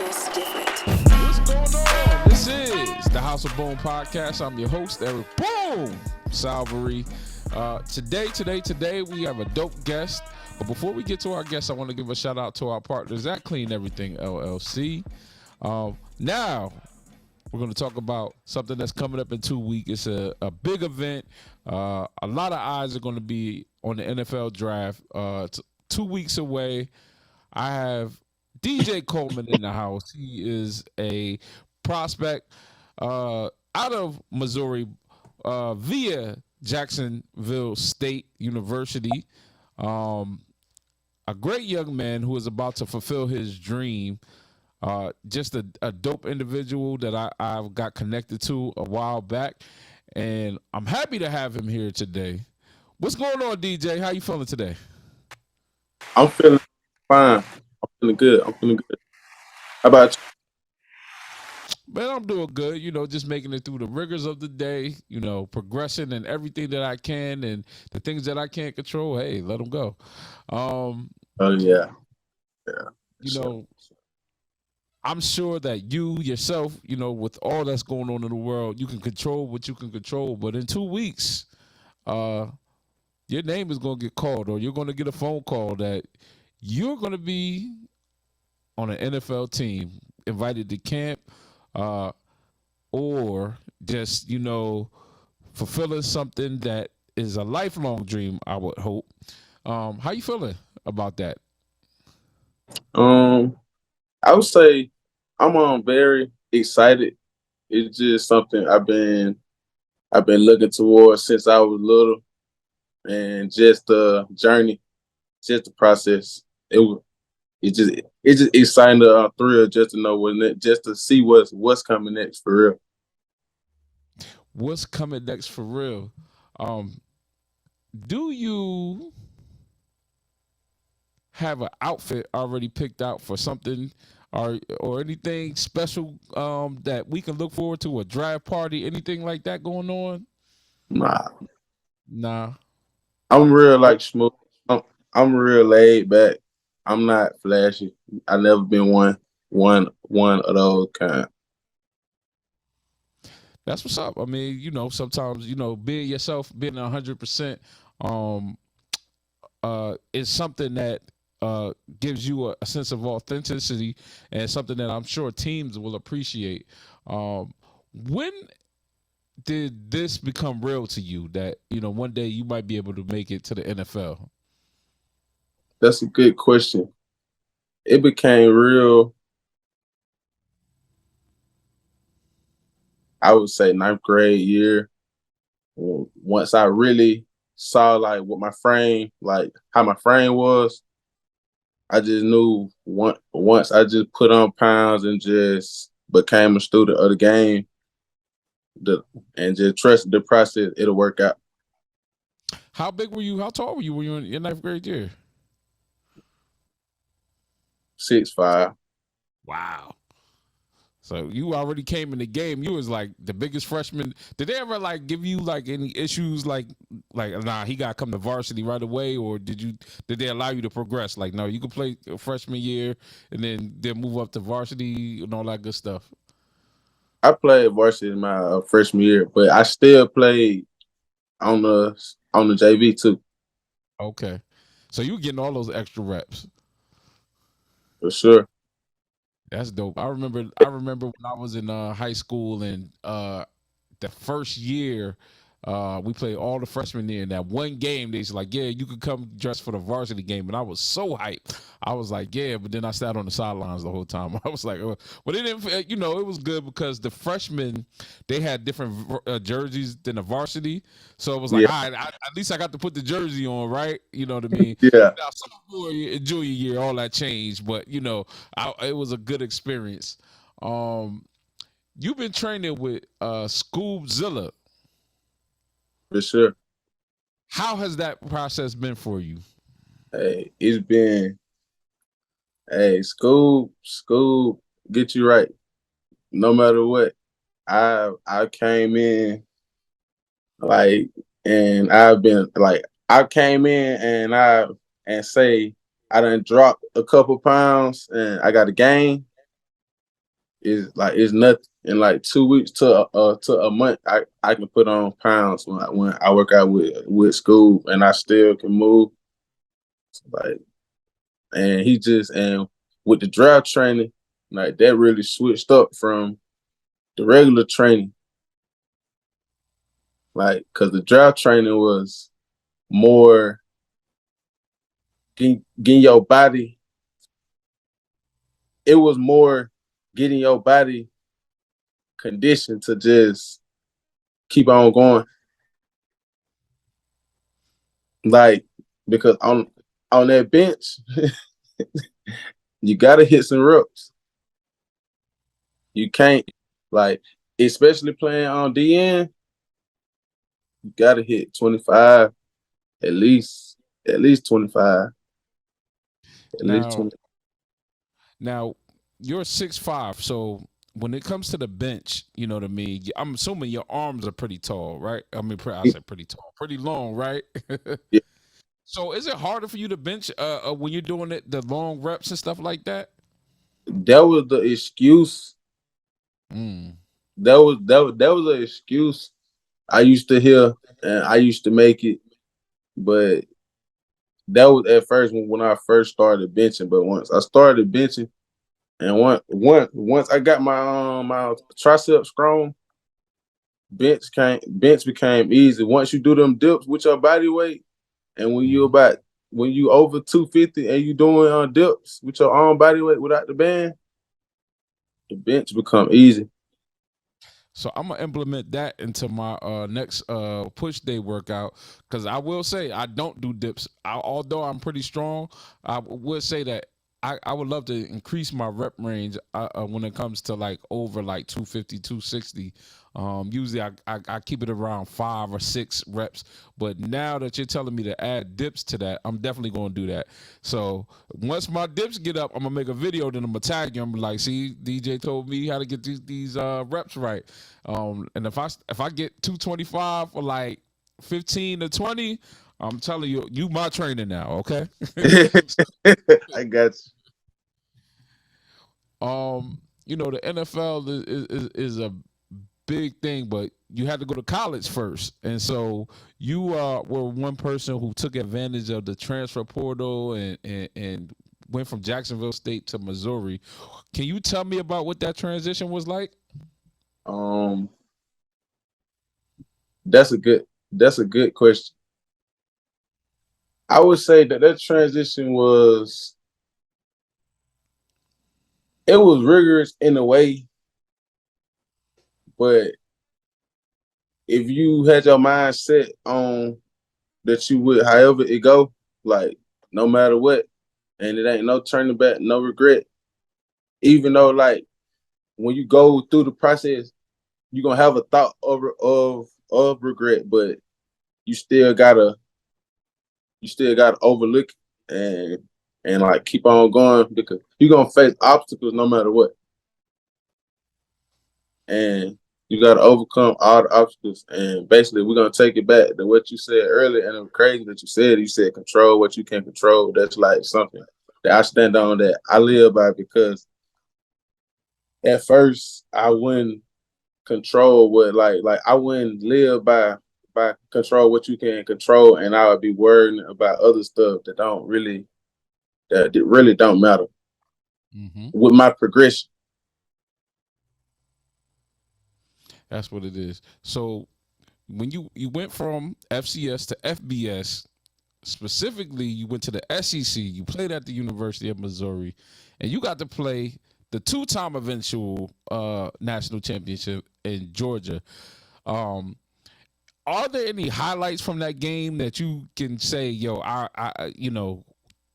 just different. What's going on? This is the House of Boom podcast. I'm your host, Eric Boom Salvery. Today, we have a dope guest. But before we get to our guest, I want to give a shout out to our partners at Clean Everything LLC. Now, we're going to talk about something that's coming up in 2 weeks. It's a big event. A lot of eyes are going to be on the NFL draft. It's 2 weeks away. I have DJ Coleman in the house. He is a prospect out of Missouri via Jacksonville State University. A great young man who is about to fulfill his dream. Just a dope individual that I've got connected to a while back. And I'm happy to have him here today. What's going on, DJ? How you feeling today? I'm feeling fine. I'm feeling good. How about you? Man, I'm doing good, just making it through the rigors of the day, progressing and everything that I can, and the things that I can't control, hey, let them go. Oh, yeah. I'm sure that you yourself, with all that's going on in the world, you can control what you can control. But in 2 weeks, your name is going to get called, or you're going to get a phone call that you're going to be on an NFL team, invited to camp, or just, fulfilling something that is a lifelong dream, I would hope. How you feeling about that? I would say I'm very excited. It's just something I've been looking towards since I was little, and just the journey, just the process. It's just exciting, the thrill, just to know just to see what's coming next for real. What's coming next for real? Do you have an outfit already picked out for something, or anything special that we can look forward to? A draft party, anything like that going on? Nah. I'm real smooth. I'm real laid back. I'm not flashy. I never been one of those kind. That's what's up. I mean, sometimes, being yourself, being 100%, is something that gives you a sense of authenticity, and something that I'm sure teams will appreciate. When did this become real to you that, one day you might be able to make it to the NFL? That's a good question. It became real, I would say, 9th grade year. Once I really saw what how my frame was, I just knew once I just put on pounds and just became a student of the game, and just trusted the process, it'll work out. How big were you? How tall were you when you were in your 9th grade year? 6'5". Wow. So you already came in the game. You was like the biggest freshman. Did they ever give you any issues nah, he got to come to varsity right away, or did they allow you to progress? No, you could play a freshman year and then move up to varsity and all that good stuff. I played varsity in my freshman year, but I still played on the JV too. Okay, so you were getting all those extra reps. For sure. That's dope. I remember when I was in high school, and the first year we played all the freshmen there. In that one game, they was like, yeah, you could come dress for the varsity game. And I was so hyped. I was like, yeah, but then I sat on the sidelines the whole time. I was like, well, it didn't, it was good because the freshmen, they had different jerseys than the varsity. So it was like, all right, at least I got to put the jersey on, right? You know what I mean? Yeah. Now, sophomore year, junior year, all that changed. But, it was a good experience. You've been training with Scoobzilla. For sure. How has that process been for you? Hey, it's been, school get you right. No matter what. I came in and I've been I came in and say I done dropped a couple pounds and I got a gain. it's nothing. In like 2 weeks to a month, I can put on pounds when I work out with school, and I still can move. Like, and and with the draft training, like that really switched up from the regular training. Like, cause the draft training was more getting your body. It was more getting your body conditioned to just keep on going. Like, because on that bench, you gotta hit some reps. You can't, like, especially playing on DN, you gotta hit 25 at least, at least 25, at least Now, 20. now you're 6'5", so when it comes to the bench, you know what I mean. I'm assuming your arms are pretty tall, right? I mean, I said pretty tall, pretty long, right? Yeah, So is it harder for you to bench when you're doing it, the long reps and stuff like that? that was the excuse. Mm. That was an excuse I used to hear, and I used to make it, but that was at first when I first started benching. But once I started benching, and once I got my triceps strong, bench became easy. Once you do them dips with your body weight, and when you over 250 and you doing dips with your own body weight without the band, the bench become easy. So I'm gonna implement that into my next push day workout, because I will say I don't do dips. Although I'm pretty strong, I would say that I would love to increase my rep range when it comes to like over like 250, 260. Usually I keep it around 5 or 6 reps, but now that you're telling me to add dips to that, I'm definitely gonna do that. So once my dips get up, I'm gonna make a video, then I'm gonna tag you. I'm like, see, DJ told me how to get these reps right. And if I get 225 for like 15 to 20, I'm telling you, you my trainer now, okay? I got The NFL is a big thing, but you had to go to college first, and so you were one person who took advantage of the transfer portal and went from Jacksonville State to Missouri. Can you tell me about what that transition was like? you. That's a good question. I would say that transition was rigorous in a way, but if you had your mind set on that you would, however it go, like no matter what, and it ain't no turning back, no regret. Even though like when you go through the process, you're gonna have a thought of regret, but you still gotta overlook it and like keep on going because you're gonna face obstacles no matter what. And you got to overcome all the obstacles. And basically, we're gonna take it back to what you said earlier, and it was crazy that you said. You said control what you can control. That's like something that I stand on, that I live by, because at first I wouldn't control what like I wouldn't live by control what you can control, and I would be worrying about other stuff that really don't matter Mm-hmm. with my progression. That's what it is. So when you went from FCS to FBS, specifically you went to the SEC, you played at the University of Missouri, and you got to play the two-time eventual national championship in Georgia. Um, are there any highlights from that game that you can say, yo,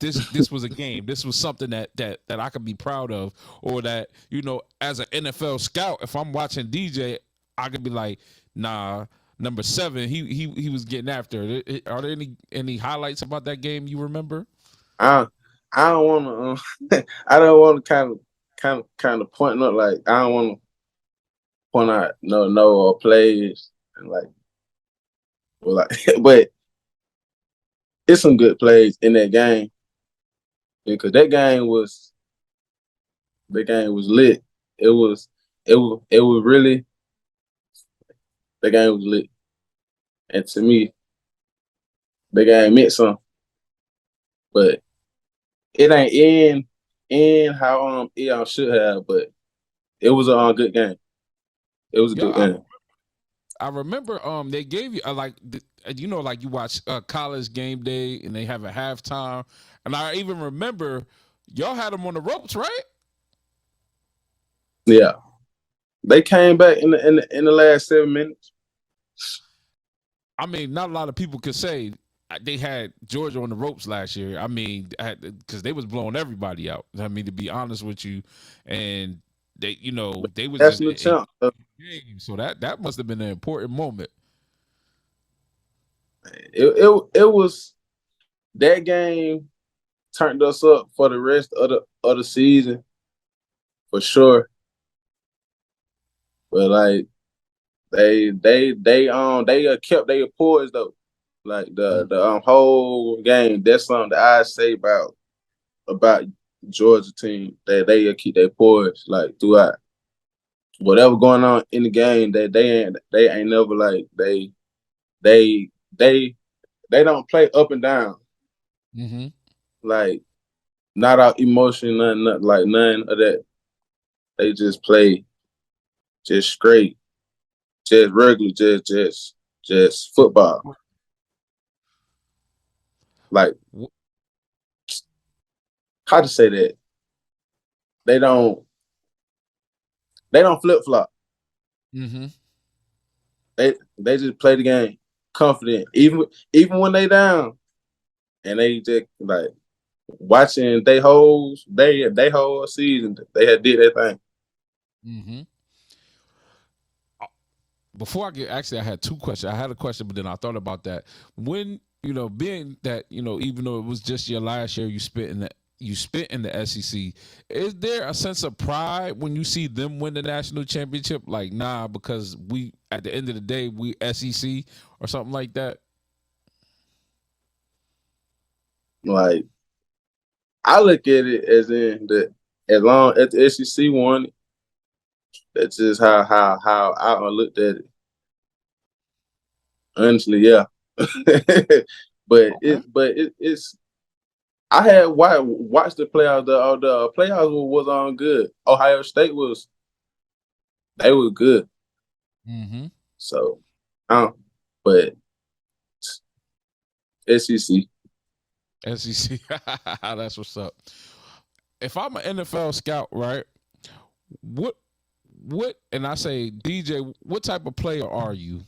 this was a game. This was something that I could be proud of, or that, as an NFL scout, if I'm watching DJ, I could be like, nah, number 7, he was getting after it. Are there any highlights about that game you remember? I I don't want to I don't want to kind of point out, like I don't want to point out no plays and like, well, like but it's some good plays in that game, because that game was lit. it was really the game was lit, and to me, the game meant something. But it ain't in how it should have. But it was a good game. It was a Yeah, good game. I remember they gave you like like you watch college game day and they have a halftime, and I even remember y'all had them on the ropes, right? Yeah, they came back in the last 7 minutes. I mean, not a lot of people could say they had Georgia on the ropes last year. I mean, because they was blowing everybody out. I mean, to be honest with you, and they was That's just the champ. game, so that must have been an important moment. It was that game turned us up for the rest of the season for sure. But like they kept their poise though. Like the whole game. That's something that I say about Georgia team. That they keep their poise like throughout whatever going on in the game. That they ain't never like they they they don't play up and down. Mm-hmm. Like not out emotion, nothing like none of that. They just play just straight, just regular, just football. Like how to say that? They don't flip flop. Mm-hmm. They just play the game confident, even when they down, and they just like watching they whole season. They had did their thing. Mm-hmm. Before I get actually, I had two questions. I had a question, but then I thought about that. When being that even though it was just your last year, you spent in the SEC. Is there a sense of pride when you see them win the national championship? Like, nah, because we at the end of the day we SEC or something like that. Like I look at it as in that as long as the SEC won it, that's just how I looked at it. Honestly, yeah. but Okay. it's I had watched the playoffs. The playoffs was on good. Ohio State they were good. Mm-hmm. So, but SEC. SEC. That's what's up. If I'm an NFL scout, right? What and I say, DJ, what type of player are you?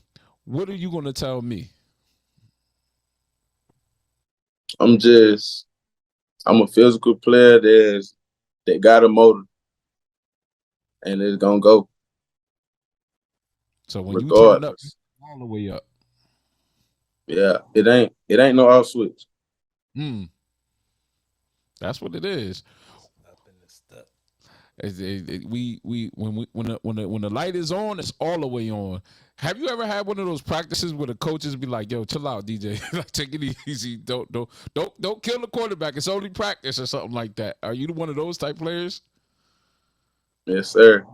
What are you going to tell me? I'm a physical player that got a motor and it's gonna go So when you turn up, regardless. all the way up. Yeah, it ain't no off switch. Hmm. That's what it is. Up in the step. We when the light is on, it's all the way on. Have you ever had one of those practices where the coaches be like, "Yo, chill out, DJ. Like, take it easy. Don't kill the quarterback. It's only practice or something like that." Are you one of those type players? Yes, sir.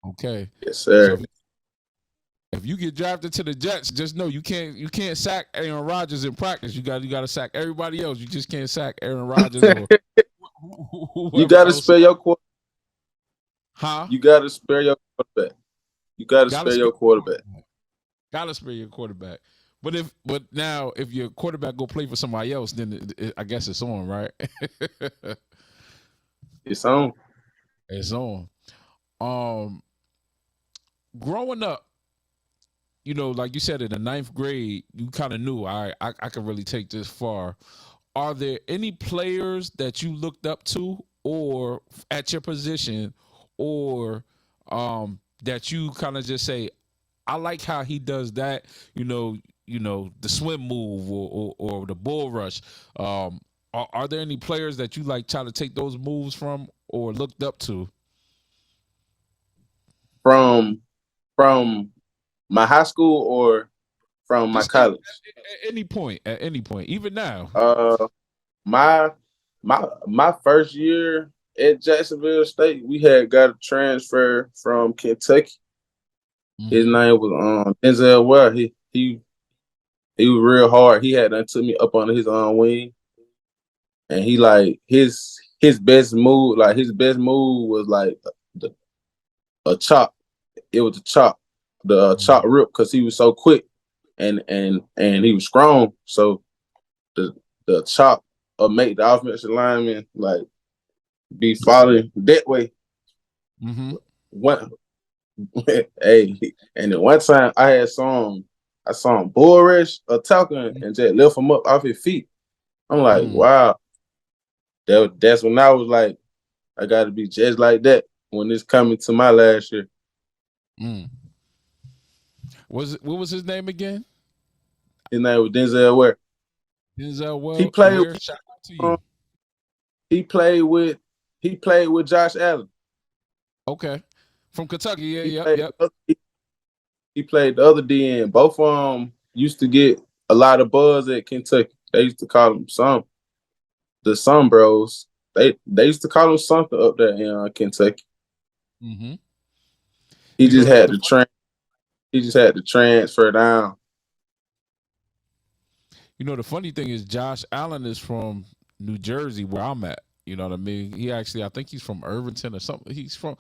Okay. Yes, So sir. if you get drafted to the Jets, just know you can't sack Aaron Rodgers in practice. You got to sack everybody else. You just can't sack Aaron Rodgers or You whoever gotta else. spare your quarterback. Huh? You gotta spare your quarterback. You gotta Gotta spare spare your quarterback. gotta spare your quarterback. But now if your quarterback go play for somebody else, then I guess it's on, right? It's on. It's on. Um, growing up, like you said, in the ninth grade, you kind of knew I can really take this far. Are there any players that you looked up to, or at your position, or that you kind of just say, I like how he does that. The swim move or the bull rush. Are there any players that you like try to take those moves from or looked up to? From my high school or from my Just college. at any point, even now. My my first year at Jacksonville State, we had got a transfer from Kentucky. His name was Denzel Ware. He was real hard. He had done took me up on his wing, and he like his best move. Like his best move was like a chop. It was a chop, the chop rip, because he was so quick, and he was strong. So the chop make the offensive lineman like be falling that way. One, hey, and then one time I saw him bull rush a talking and just lift him up off his feet. I'm like, wow. That's when I was like, I got to be just like that when it's coming to my last year. What was his name again? His name was Denzel Ware. Denzel Ware. He played. Shout out to you. He played with Josh Allen. Okay, from Kentucky. Yep. He played the other DN. Both of them used to get a lot of buzz at Kentucky. They used to call them the Sun Bros. They used to call them something up there in Kentucky. He just had to transfer down. You know, the funny thing is Josh Allen is from New Jersey, where I'm at. You know what I mean? He actually, I think he's from Irvington or something. He's from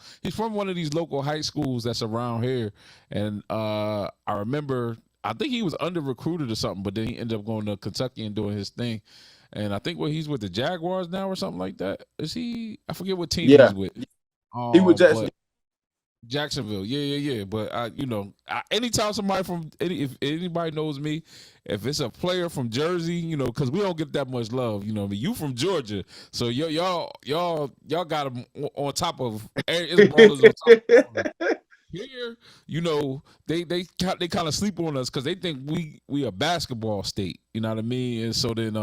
one of these local high schools that's around here. And I remember, I think he was under recruited or something, but then he ended up going to Kentucky and doing his thing. And I think he's with the Jaguars now or something like that. Is he? I forget what team he's with. He was Jacksonville. Yeah. But anytime somebody if anybody knows me, if it's a player from Jersey, because we don't get that much love. You from Georgia, so y'all got them on top of it's ballers on top of them. Here, they kind of sleep on us because they think we a basketball state. You know what I mean? And so then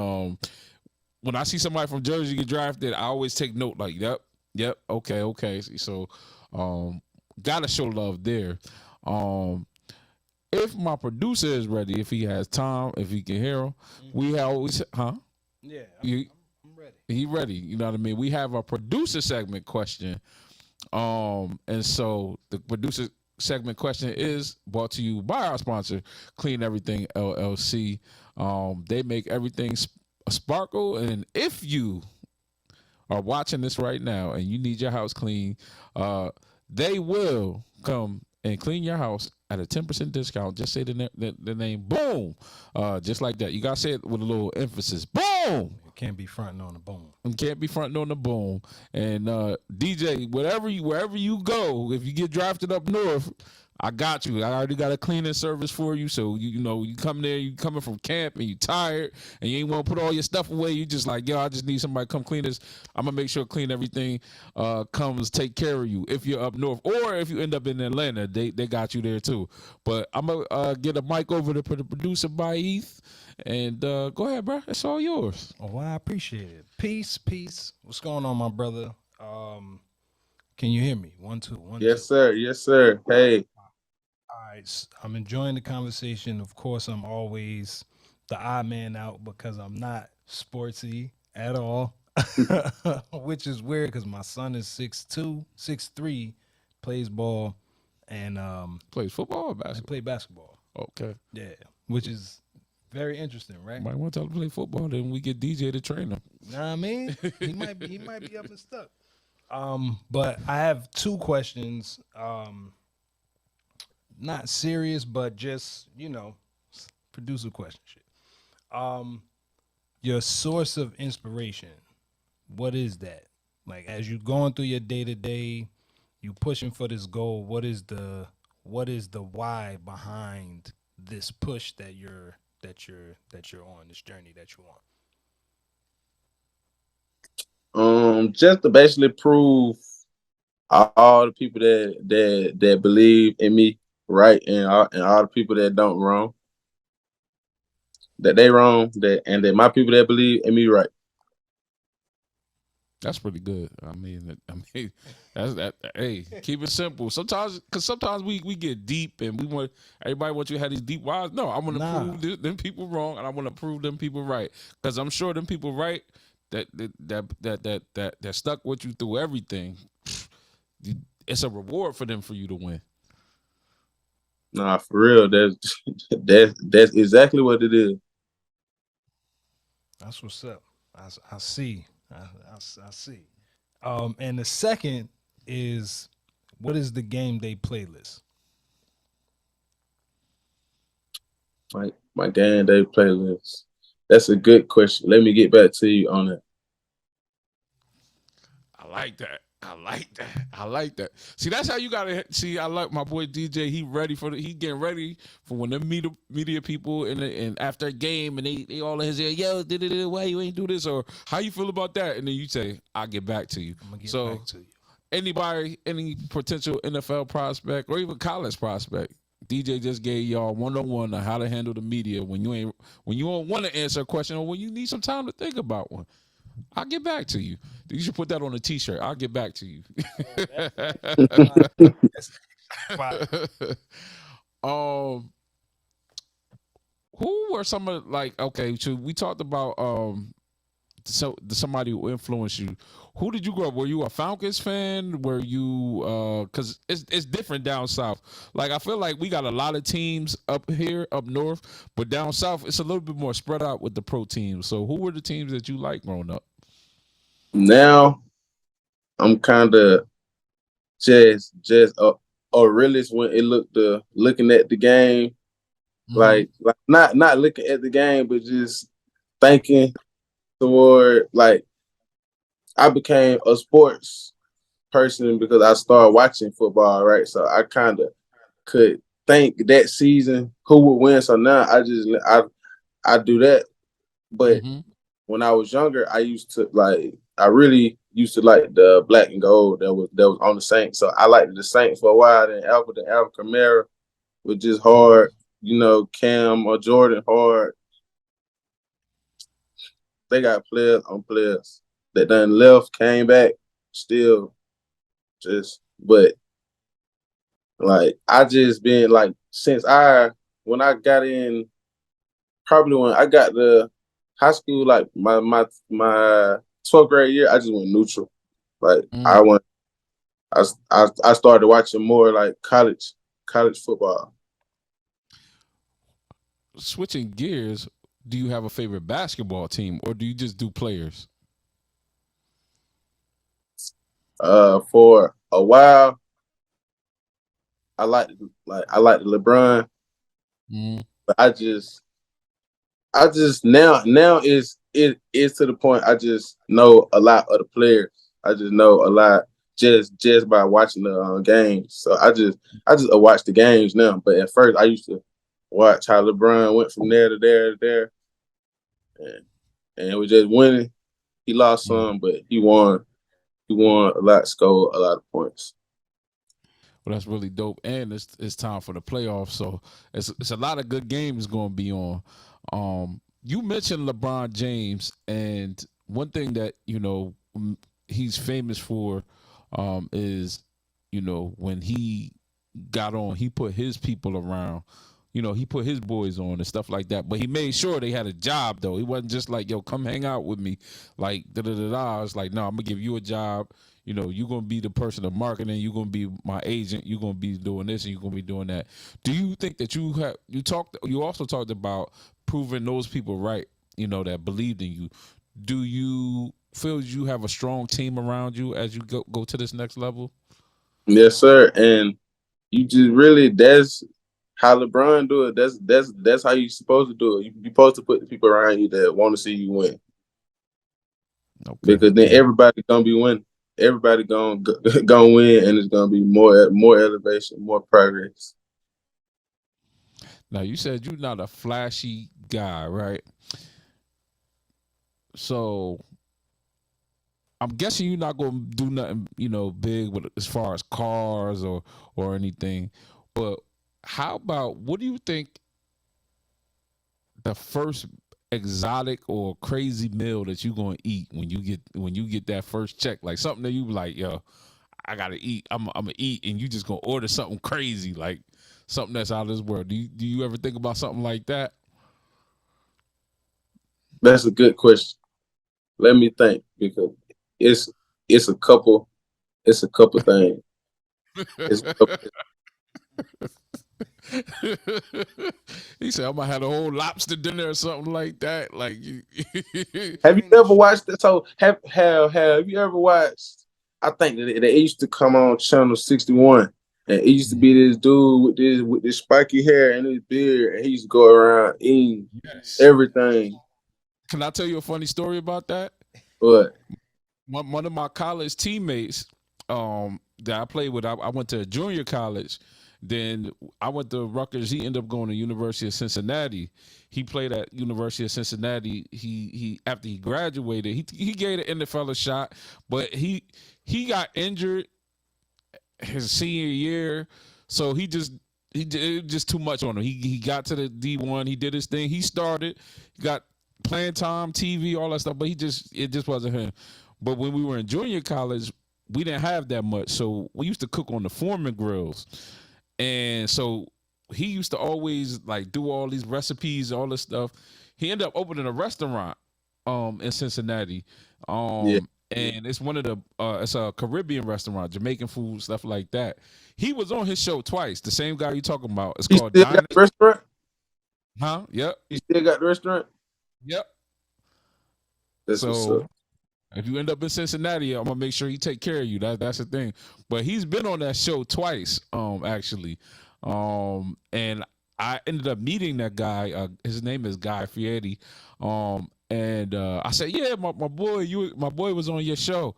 when I see somebody from Jersey get drafted, I always take note. Like, yep, okay. So gotta show love there. If my producer is ready, if he has time, if he can hear him, we always Yeah, I'm ready. He ready. You know what I mean? We have a producer segment question. And so the producer segment question is brought to you by our sponsor, Clean Everything LLC. They make everything sparkle, and if you are watching this right now and you need your house clean, they will come and clean your house at a 10% discount. Just say the name, boom, just like that. You gotta say it with a little emphasis, boom. You can't be fronting on the boom. You can't be fronting on the boom. And DJ, wherever you go, if you get drafted up north, I got you. I already got a cleaning service for you. So you come there, you coming from camp and you tired and you ain't want to put all your stuff away. You just like, yo, I just need somebody to come clean this. I'm gonna make sure Clean Everything comes take care of you if you're up north, or if you end up in Atlanta, they got you there too. But I'm gonna get a mic over to the producer by Heath, and go ahead, bro. It's all yours. Oh, well, I appreciate it. Peace. What's going on, my brother? Can you hear me? 1 2 1 Yes, 2. sir. Hey. All right, I'm enjoying the conversation. Of course, I'm always the odd man out because I'm not sportsy at all, which is weird because my son is 6'2", 6'3", plays ball, and Plays football or basketball? I play basketball. Okay. Yeah, which is very interesting, right? Might want to tell him to play football, then we get DJ to train him. Know what I mean? He might be up and stuck. But I have two questions. Not serious, but just, producer question shit. Your source of inspiration, what is that? Like, as you going through your day to day, you pushing for this goal, what is the why behind this push that you're on, this journey that you're on? Just to basically prove all the people that believe in me right, and all the people that don't wrong, that they wrong, and that my people that believe in me right. That's pretty good. I mean, that's that. Hey, keep it simple. Sometimes we get deep and everybody wants you to have these deep whys. No, I want to prove them people wrong, and I want to prove them people right. Because I'm sure them people right, that stuck with you through everything, it's a reward for them for you to win. Nah, for real, that's exactly what it is. That's what's up. I see. I see. And the second is, what is the game day playlist? My game day playlist. That's a good question. Let me get back to you on it. I like that. I like that. I like that. See, that's how you gotta see. I like my boy DJ. He getting ready for when the media people and after a game and they all in his ear, yo, why you ain't do this, or how you feel about that, and then you say, I'll get back to you. I'm gonna get So back to you. anybody, any potential NFL prospect or even college prospect, DJ just gave y'all 101 on how to handle the media when you don't want to answer a question or when you need some time to think about one. I'll get back to you. You should put that on a T-shirt. I'll get back to you. Fire. um, who were some of like? Okay, so we talked about somebody who influenced you. Who did you grow up? Were you a Falcons fan? Were you because it's different down south. Like I feel like we got a lot of teams up here up north, but down south it's a little bit more spread out with the pro teams. So who were the teams that you liked growing up? Now I'm kind of just a realist when it looking at the game, like not looking at the game, but just thinking toward like I became a sports person because I started watching football, right? So I kind of could think that season who would win. So now I do that. But Mm-hmm. when I was younger, I really used to like the black and gold that was on the Saints. So I liked the Saints for a while. Then Alvin Kamara was just hard. Cam or Jordan hard. They got players on players that done left, came back, still but like I just been like since when I got in, probably when I got to high school, like my 12th grade year, I just went neutral. Like I started watching more like college football. Switching gears, do you have a favorite basketball team or do you just do players? For a while, I liked LeBron, but I just now is to the point I just know a lot of the players. I just know a lot just by watching the games. So I just watch the games now. But at first I used to watch how LeBron went from there to there to there, and it was just winning. He lost some, but he won. He won a lot, scored a lot of points. Well, that's really dope, and it's time for the playoffs, so it's a lot of good games going to be on. You mentioned LeBron James, and one thing that he's famous for is when he got on, he put his people around. He put his boys on and stuff like that. But he made sure they had a job, though. He wasn't just like, yo, come hang out with me. Like, da-da-da-da. It's like, no, I'm going to give you a job. You're going to be the person of marketing. You're going to be my agent. You're going to be doing this and you're going to be doing that. Do you think that you also talked about proving those people right, that believed in you. Do you feel you have a strong team around you as you go to this next level? Yes, sir. And you just really that's how LeBron do it. That's how you supposed to do it. You're supposed to put the people around you that want to see you win. Okay. Because then everybody's gonna be winning. Everybody gonna win, and it's gonna be more elevation, more progress. Now you said you're not a flashy guy, right? So I'm guessing you're not gonna do nothing, big with as far as cars or anything. But how about what do you think the first exotic or crazy meal that you're gonna eat when you get that first check? Like something that you be like, yo, I gotta eat. I'm gonna eat, and you just gonna order something crazy, like something that's out of this world. Do you ever think about something like that? That's a good question. Let me think because it's it's a couple things. It's a couple, He said, "I'm gonna have a whole lobster dinner or something like that." Like, have you ever watched that? So have you ever watched? I think that they used to come on Channel 61, and it used to be this dude with this spiky hair and his beard, and he used to go around eating yes. everything. Can I tell you a funny story about that? But One of my college teammates, that I played with, I went to junior college. Then I went to Rutgers. He ended up going to University of Cincinnati. He played at University of Cincinnati. He after he graduated, he gave the NFL a shot, but he got injured his senior year, so it was just too much on him. He got to the D1. He did his thing. He started, got playing time, TV, all that stuff, but it just wasn't him. But when we were in junior college, we didn't have that much, so we used to cook on the Foreman grills. And so he used to always like do all these recipes, all this stuff. He ended up opening a restaurant in Cincinnati. yeah, And it's one of the it's a Caribbean restaurant, Jamaican food, stuff like that. He was on his show twice. The same guy you talking about. It's you called still Dine. got the restaurant? Huh? Yep. You still got the restaurant? Yep. That's what's So up. if you end up in Cincinnati, I'm gonna make sure he take care of you. That's the thing. But he's been on that show twice, actually. And I ended up meeting that guy. His name is Guy Fieri. And I said, yeah, my boy was on your show.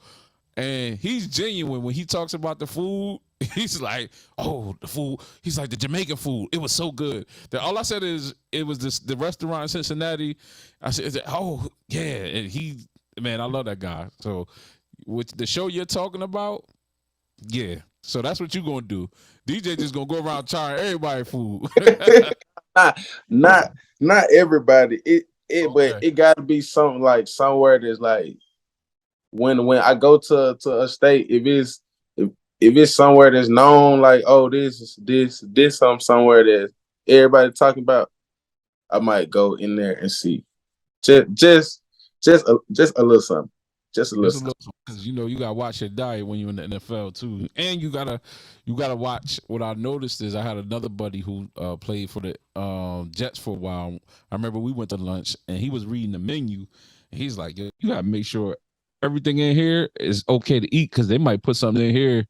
And he's genuine when he talks about the food. He's like, oh, the food. He's like, the Jamaican food. It was so good. All I said is it was the restaurant in Cincinnati. I said, oh yeah. And man, I love that guy. So with the show you're talking about, yeah. So that's what you're gonna do. DJ just gonna go around trying everybody food. not everybody. But Okay. it got to be something like somewhere that's like when I go to a state, if it's somewhere that's known, like, oh, this somewhere that everybody talking about, I might go in there and see just a little something, just a little Just a something. little, because you gotta watch your diet when you're in the NFL too, and you gotta watch. What I noticed is I had another buddy who played for the Jets for a while. I remember we went to lunch and he was reading the menu, and he's like, "Yo, you gotta make sure everything in here is okay to eat, because they might put something in here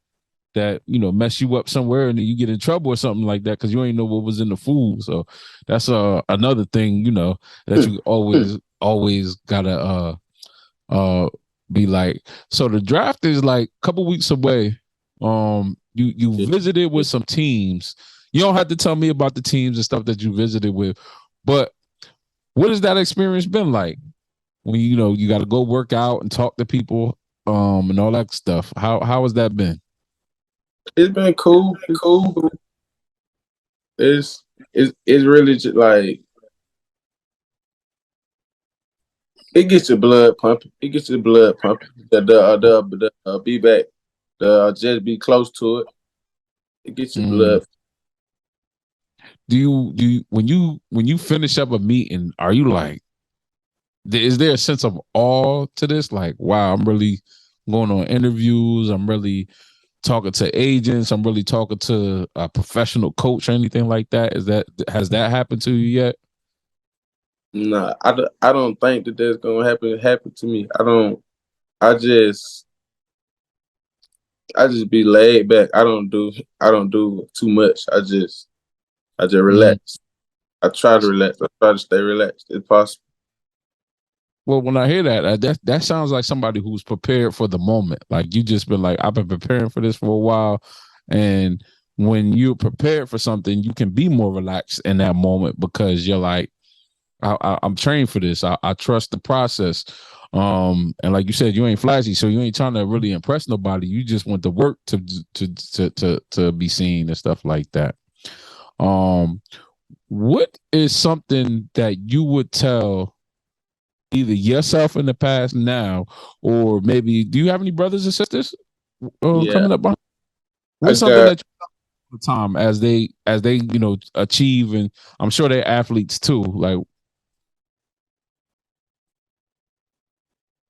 that mess you up somewhere and then you get in trouble or something like that because you ain't know what was in the food." So that's another thing that you always gotta be like. So the draft is like a couple weeks away. You visited with some teams. You don't have to tell me about the teams and stuff that you visited with, but what has that experience been like when you got to go work out and talk to people and all that stuff? How has that been? It's been cool. It's really just like it gets your blood pumping. It gets your blood pumping. The be back, just be close to it. It gets your blood. Do you when you finish up a meeting, are you like, is there a sense of awe to this? Like, wow, I'm really going on interviews. I'm really talking to agents. I'm really talking to a professional coach or anything like that. Has that happened to you yet? Nah, I don't think that that's gonna happen to me. I just be laid back. I don't do too much. I just relax. I try to relax. I try to stay relaxed if possible. Well, when I hear that sounds like somebody who's prepared for the moment. Like, you just been like, I've been preparing for this for a while, and when you're prepared for something, you can be more relaxed in that moment because you're like, I'm trained for this. I trust the process. And like you said, you ain't flashy, so you ain't trying to really impress nobody. You just want the work to be seen and stuff like that. What is something that you would tell either yourself in the past now, or maybe do you have any brothers and sisters coming up behind? What's something that you the time as they achieve, and I'm sure they're athletes too, like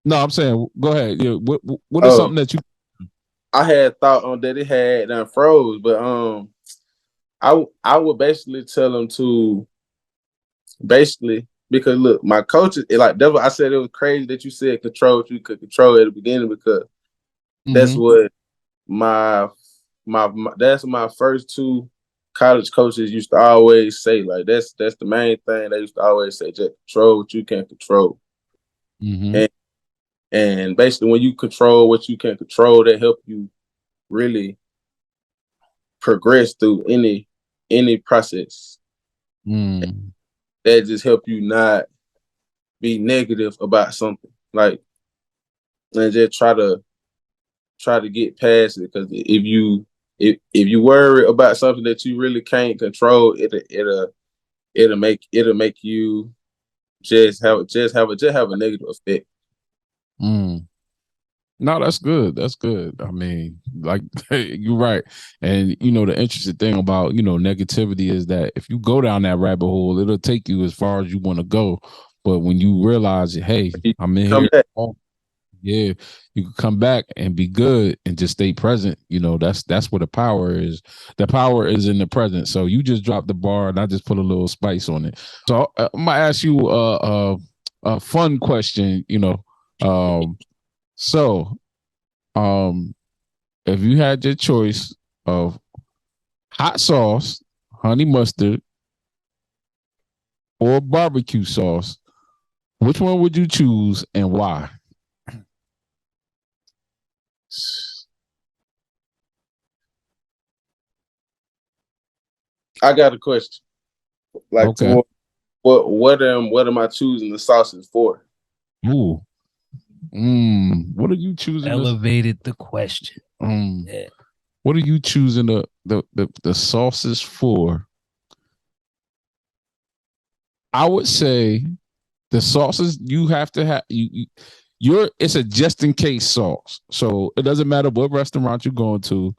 No, I'm saying go ahead. Yeah, what is Oh, something that you? I had thought on that it had done froze, but I would basically tell them to basically because look, my coaches like that's what I said. It was crazy that you said control what you could control at the beginning because that's what my that's my first two college coaches used to always say. Like that's the main thing they used to always say: just control what you can control. Mm-hmm. And and basically, when you control what you can control, that help you really progress through any process. Mm. That just help you not be negative about something. Like and just try to get past it because if you worry about something that you really can't control, it'll make you just have a negative effect. Mm. No, that's good. That's good. I mean, like you're right. And the interesting thing about, negativity is that if you go down that rabbit hole, it'll take you as far as you want to go. But when you realize, hey, You I'm in come here, back. oh, yeah, you can come back and be good and just stay present. That's where the power is. The power is in the present. So you just drop the bar and I just put a little spice on it. So I'm gonna ask you a fun question, Um, so, if you had your choice of hot sauce, honey mustard, or barbecue sauce, which one would you choose and why? I got a question. Like Okay. to what am I choosing the sauces for? Ooh. What are you choosing this? Elevated the question. Yeah. What are you choosing the sauces for? I would say the sauces you have to have it's a just in case sauce. So it doesn't matter what restaurant you're going to,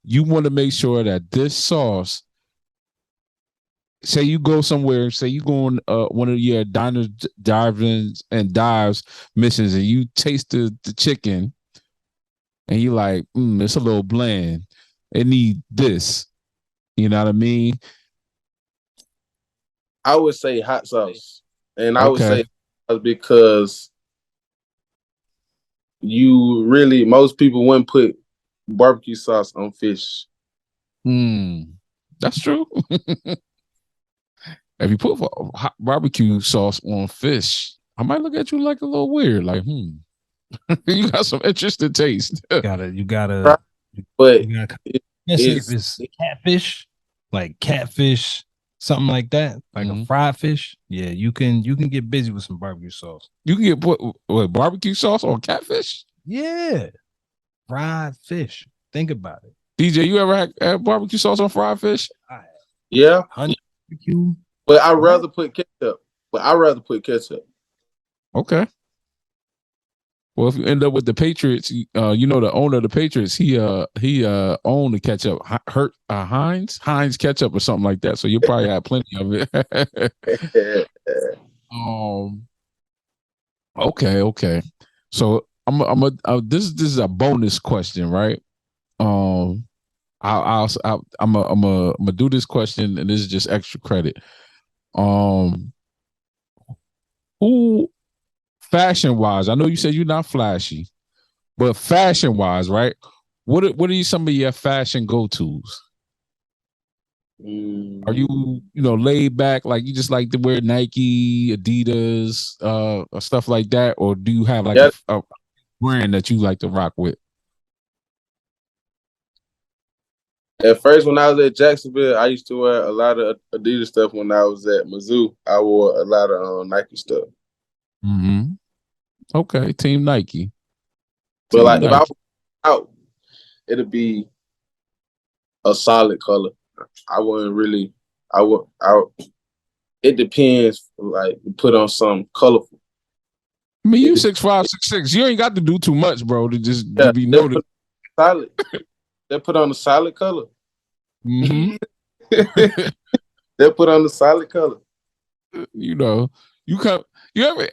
you want to make sure that this sauce, say you go somewhere, say you go on one of your diners, dives and dives missions, and you taste the chicken, and you like, it's a little bland. It need this. You know what I mean? I would say hot sauce, and I would Okay. say because most people wouldn't put barbecue sauce on fish. That's true. If you put hot barbecue sauce on fish, I might look at you like a little weird. Like, you got some interesting taste. You gotta But you gotta it, yes, if it's it's catfish, something like that, like a fried fish. Yeah, you can get busy with some barbecue sauce. You can get put with barbecue sauce on catfish. Yeah, fried fish. Think about it. DJ, you ever had barbecue sauce on fried fish? yeah, Honey barbecue. but I'd rather put ketchup. Okay. Well, if you end up with the Patriots, the owner of the Patriots, he owned the ketchup, Heinz ketchup or something like that. So you probably have plenty of it. Okay. So this is a bonus question, right? I'm gonna do this question, and this is just extra credit. Who fashion wise? I know you said you're not flashy, but fashion wise, right? What are some of your fashion go tos? Are you laid back, like you just like to wear Nike, Adidas, or stuff like that, or do you have like a brand that you like to rock with? At first, when I was at Jacksonville, I used to wear a lot of Adidas stuff. When I was at Mizzou, I wore a lot of Nike stuff. Mm-hmm. Okay, Team Nike. But like if I was out, it'd be a solid color. I wouldn't really. I would. It depends. Like put on something colorful. I mean, you 6'5", 6'6". You ain't got to do too much, bro, to just to be noticed. Solid. They put on a solid color. Mm-hmm. They put on the solid color. You ever,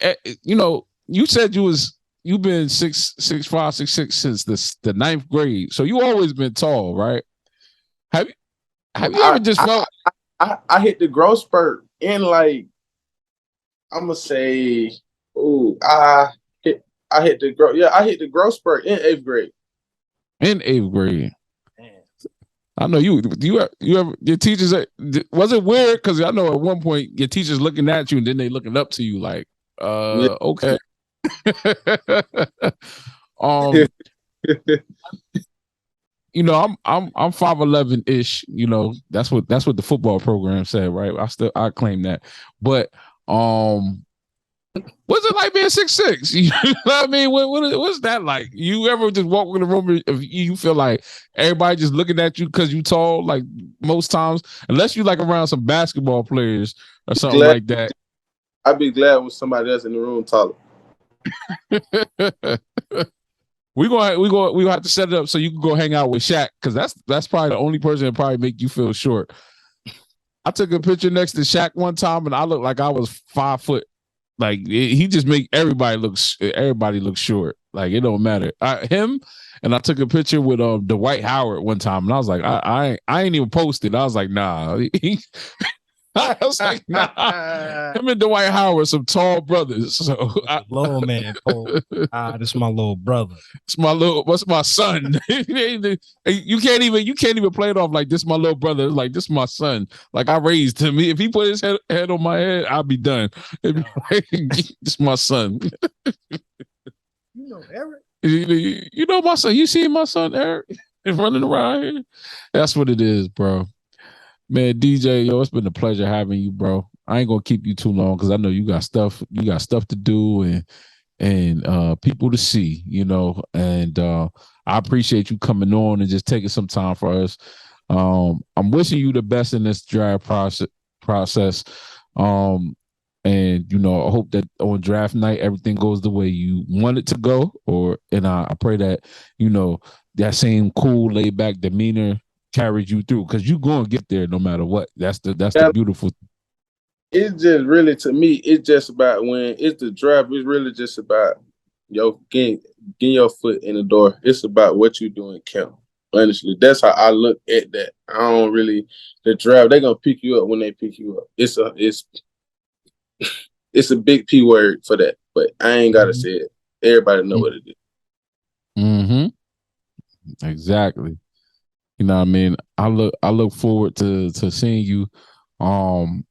you said you was, you've been 6'5", 6'6" since the ninth grade. So you always been tall, right? Have you ever just felt? I hit the growth spurt in like I'm gonna say, I hit the growth. Yeah, I hit the growth spurt in 8th grade. In 8th grade. I know you ever your teachers, was it weird? Because I know at one point your teachers looking at you and then they looking up to you like, okay. You know, I'm 5'11" ish. You know, that's what the football program said, right? I claim that. But what's it like being 6'6"? You know what I mean? What's that like? You ever just walk in the room if you feel like everybody just looking at you because you tall? Like most times, unless you like around some basketball players or something like that. I'd be glad with somebody else in the room taller. We gonna have to set it up so you can go hang out with Shaq, because that's probably the only person that probably make you feel short. I took a picture next to Shaq one time and I looked like I was 5 foot. Like he just make everybody look short. Like it don't matter. Him, and I took a picture with Dwight Howard one time, and I was like, I ain't even posted. I was like, nah. I was like, nah. Him and Dwight Howard, some tall brothers. So little man, Cole. This is my little brother. What's my son? You can't even play it off like this. My little brother, like this, my son. Like I raised him. If he put his head on my head, I'll be done. This my son. You know Eric. You know my son. You see my son Eric running around here. That's what it is, bro. Man, DJ, yo, it's been a pleasure having you, bro. I ain't gonna keep you too long because I know you got stuff to do and people to see, you know. And I appreciate you coming on and just taking some time for us. I'm wishing you the best in this draft process. And you know, I hope that on draft night everything goes the way you want it to go. And I pray that, you know, that same cool, laid back demeanor carries you through, because you're gonna get there no matter what. That's the beautiful thing. It's just really, to me, it's just about when it's the draft, it's really just about getting your foot in the door. It's about what you do in camp. Honestly, that's how I look at that. I don't really, the draft, they're gonna pick you up when they pick you up. It's a big P word for that, but I ain't gotta say it. Everybody know what it is. Mm-hmm. Exactly. You know what I mean? I look forward to seeing you when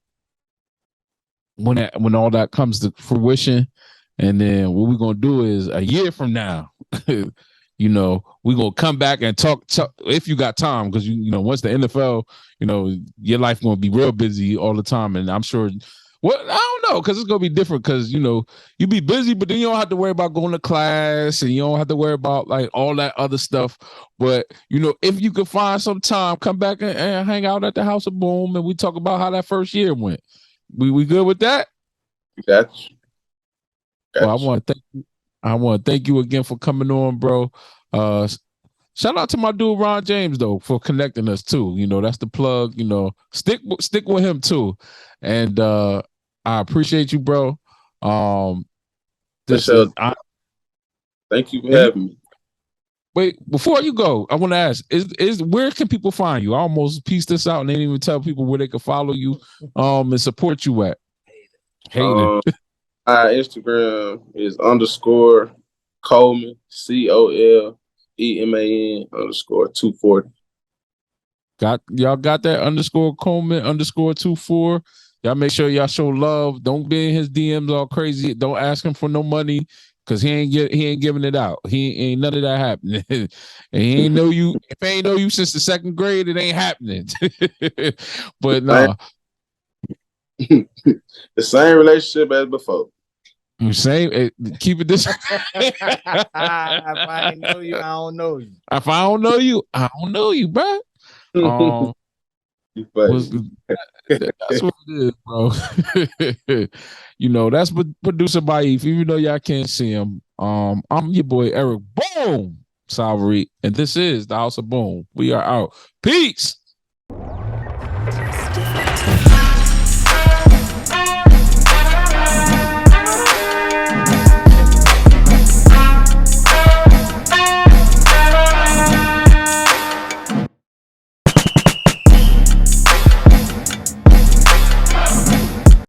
all that comes to fruition. And then what we're gonna do is a year from now, you know, we're gonna come back and talk if you got time, because you know, once the NFL, you know, your life gonna be real busy all the time. And I'm sure I don't know, because it's gonna be different, because you know, you be busy, but then you don't have to worry about going to class and you don't have to worry about like all that other stuff. But you know, if you could find some time, come back and hang out at the House of Boom and we talk about how that first year went. We good with that? Gotcha. Well, I want to thank you again for coming on, bro. Shout out to my dude Ron James though for connecting us too. You know, that's the plug. You know, stick with him too. And I appreciate you, bro. Thank you for having me. Wait, before you go, I want to ask: is where can people find you? I almost pieced this out and they didn't even tell people where they can follow you, and support you at. My Instagram is _ Coleman COLEMAN _240. Y'all got that _Coleman _24. Y'all make sure y'all show love. Don't be in his DMs all crazy. Don't ask him for no money, because he ain't giving it out. He ain't none of that happening. And he ain't know you. If he ain't know you since the 2nd grade, it ain't happening. But nah. The same relationship as before. Same. Keep it this. If I ain't know you, I don't know you. If I don't know you, I don't know you, bro. That's what it is, bro. You know, that's producer Baif. Even though y'all can't see him, I'm your boy Eric Boom Salvery, and this is the House of Boom. We are out. Peace.